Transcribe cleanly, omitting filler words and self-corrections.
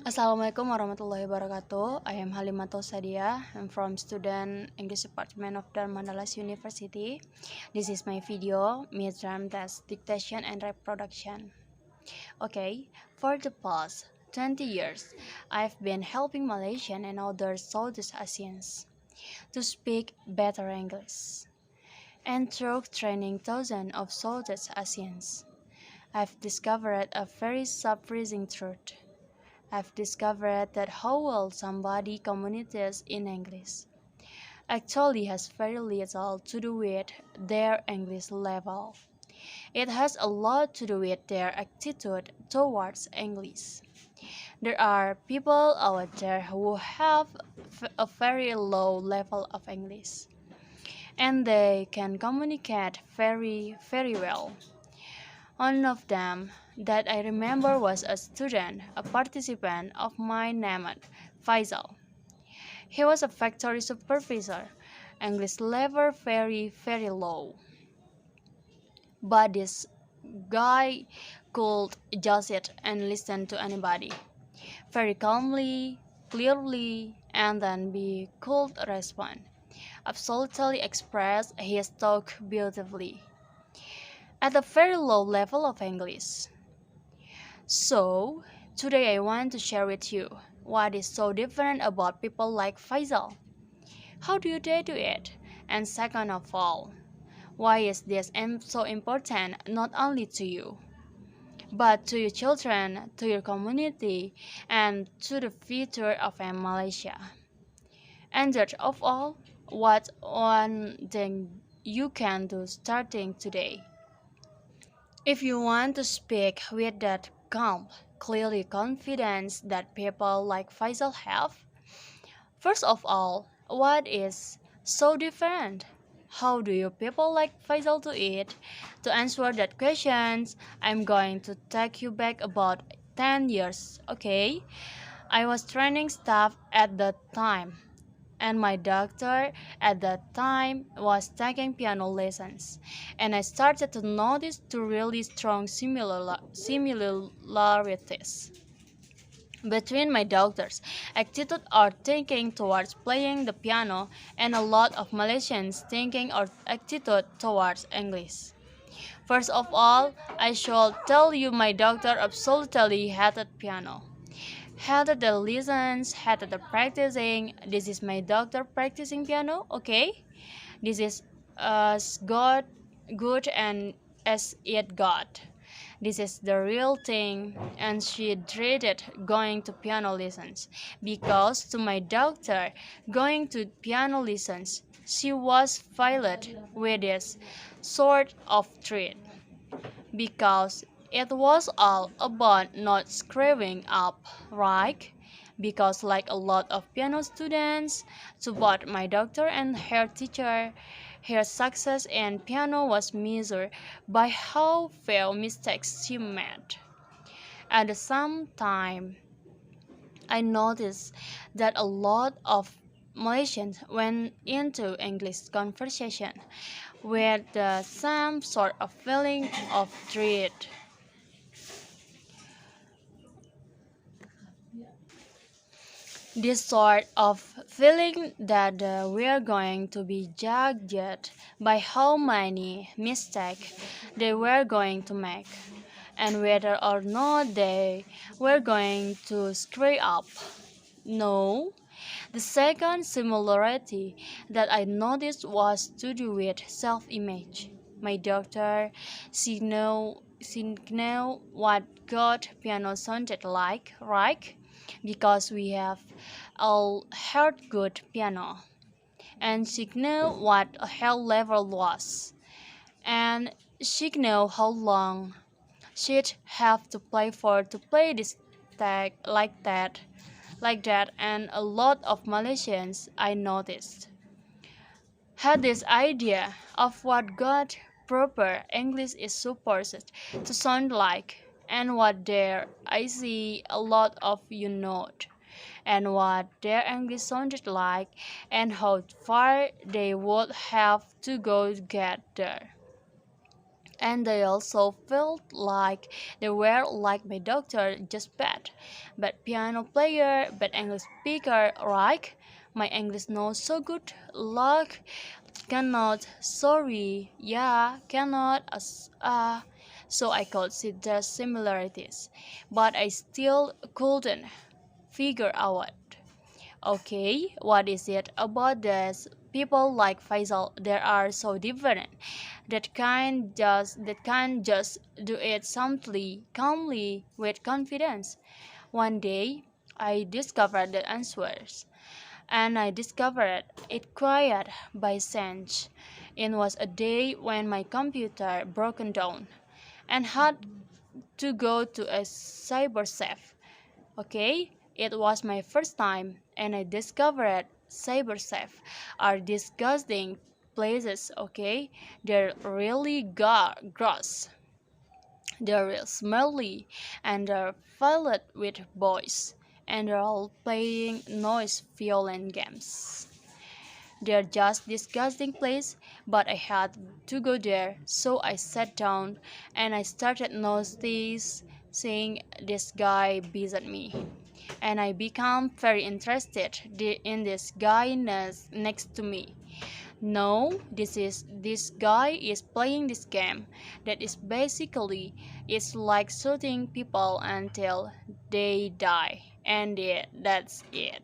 Assalamualaikum warahmatullahi wabarakatuh. I am Halimatul. I'm from student English Department of Darmandalas University. This is my video, midterm test dictation and reproduction. Okay, for the past 20 years, I've been helping Malaysian and other Southeast Asians to speak better English. And through training thousands of Southeast Asians, I've discovered a very surprising truth. I've discovered that how well somebody communicates in English actually has very little to do with their English level. It has a lot to do with their attitude towards English. There are people out there who have a very low level of English and they can communicate very well. One of them that I remember was a student, a participant of mine named Faisal. He was a factory supervisor, English level very low. But this guy could just sit and listen to anybody very calmly, clearly, and then be could respond. Absolutely express his talk beautifully at a very low level of English. So, today I want to share with you what is so different about people like Faisal. How do they do it? And second of all, why is this so important not only to you, but to your children, to your community, and to the future of Malaysia? And third of all, what one thing you can do starting today? If you want to speak with that calm, clearly confidence that people like Faisal have, first of all, what is so different? How do you people like Faisal do it? To answer that questions, I'm going to take you back about 10 years, okay? I was training staff at the time and my doctor at that time was taking piano lessons, and I started to notice two really strong similarities between my doctor's attitude or thinking towards playing the piano and a lot of Malaysians thinking or attitude towards English. First of all, I should tell you my doctor absolutely hated piano. Hated the lessons, hated the practicing. This is my doctor practicing piano, okay? This is as good and as it got. This is the real thing, and she dreaded going to piano lessons because to my doctor, going to piano lessons, she was filled with this sort of dread because it was all about not screwing up, right? Because, like a lot of piano students, to both my doctor and her teacher, her success in piano was measured by how few mistakes she made. At the same time, I noticed that a lot of Malaysians went into English conversation with the same sort of feeling of dread. This sort of feeling that we are going to be judged by how many mistakes they were going to make and whether or not they were going to screw up. No. The second similarity that I noticed was to do with self-image. My daughter, she know what good piano sounded like, right? Because we have all heard good piano, and she knew what a her level was, and she knew how long she'd have to play for to play this tag like that, and a lot of Malaysians I noticed had this idea of what good proper English is supposed to sound like, and what their I see a lot of you note, and what their English sounded like, and how far they would have to go to get there. and they also felt like they were like my doctor, just bad. But piano player, but English speaker, right? My English not so good. Like cannot, sorry, yeah, cannot, so I could see the similarities, but I still couldn't figure out. Okay, what is it about this? People like Faisal, they are so different. That can just do it simply, calmly, with confidence. One day, I discovered the answers, and I discovered it quiet by sense. It was a day when my computer broken down and had to go to a cyber safe. Okay, it was my first time, and I discovered cybersafe are disgusting places. Okay, they're really gross, they're real smelly, and they're filled with boys, and they're all playing noise violent games. They're just disgusting place, but I had to go there, so I sat down and I started noticing this guy beside me, and I became very interested in this guy next to me. No, this guy is playing this game that is basically it's like shooting people until they die, and that's it.